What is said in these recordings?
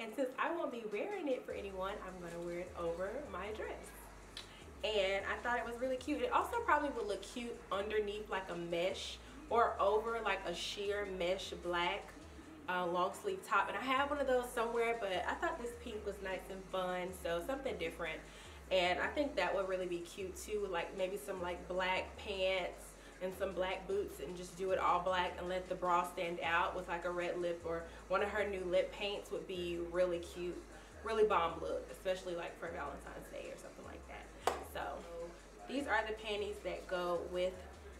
And since I won't be wearing it for anyone, I'm going to wear it over my dress. And I thought it was really cute. It also probably would look cute underneath like a mesh or over like a sheer mesh black long sleeve top. And I have one of those somewhere, but I thought this pink was nice and fun, so something different. And I think that would really be cute too, like maybe some like black pants and some black boots, and just do it all black and let the bra stand out with like a red lip, or one of her new lip paints would be really cute, really bomb look, especially like for Valentine's Day or something like that. So these are the panties that go with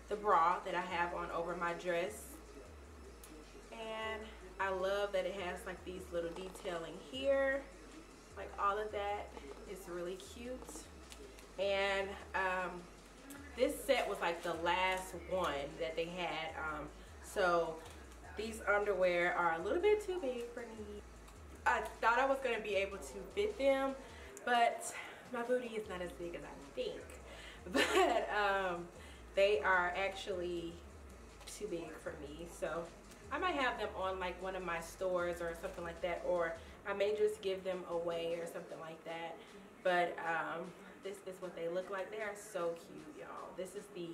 the bra that I have on over my dress. And I love that it has like these little detailing here, like all of that is really cute. And this set was like the last one that they had, so these underwear are a little bit too big for me. I thought I was going to be able to fit them, but my booty is not as big as I think. But they are actually too big for me, so I might have them on like one of my stores or something like that, or I may just give them away or something like that. But this is what they look like. They are so cute, y'all. This is the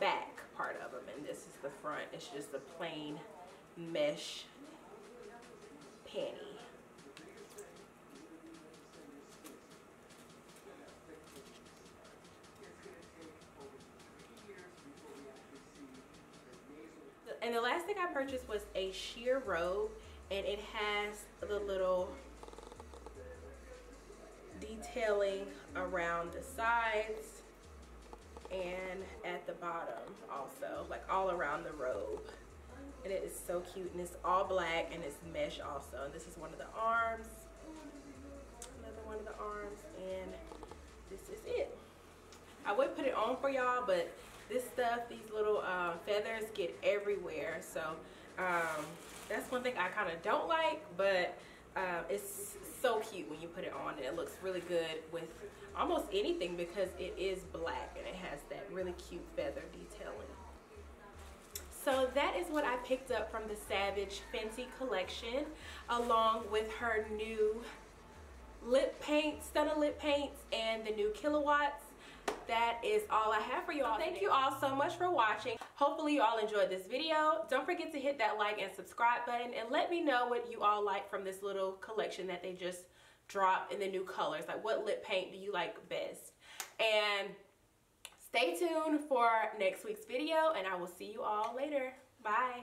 back part of them, and this is the front. It's just a plain mesh panty. And the last thing I purchased was a sheer robe, and it has the little detailing around the sides and at the bottom also, like all around the robe. And it is so cute, and it's all black and it's mesh also. And this is one of the arms, another one of the arms, and this is it. I would put it on for y'all, but this stuff, these little feathers get everywhere, so that's one thing I kind of don't like, but it's so cute when you put it on, and it looks really good with almost anything because it is black and it has that really cute feather detailing. So that is what I picked up from the Savage Fenty collection, along with her new lip paint, Stunna lip paints, and the new kilowatts. That is all I have for you all. Thank you all so much for watching. Hopefully you all enjoyed this video. Don't forget to hit that like and subscribe button, and let me know what you all like from this little collection that they just dropped in the new colors. Like, what lip paint do you like best? And stay tuned for next week's video, and I will see you all later. Bye.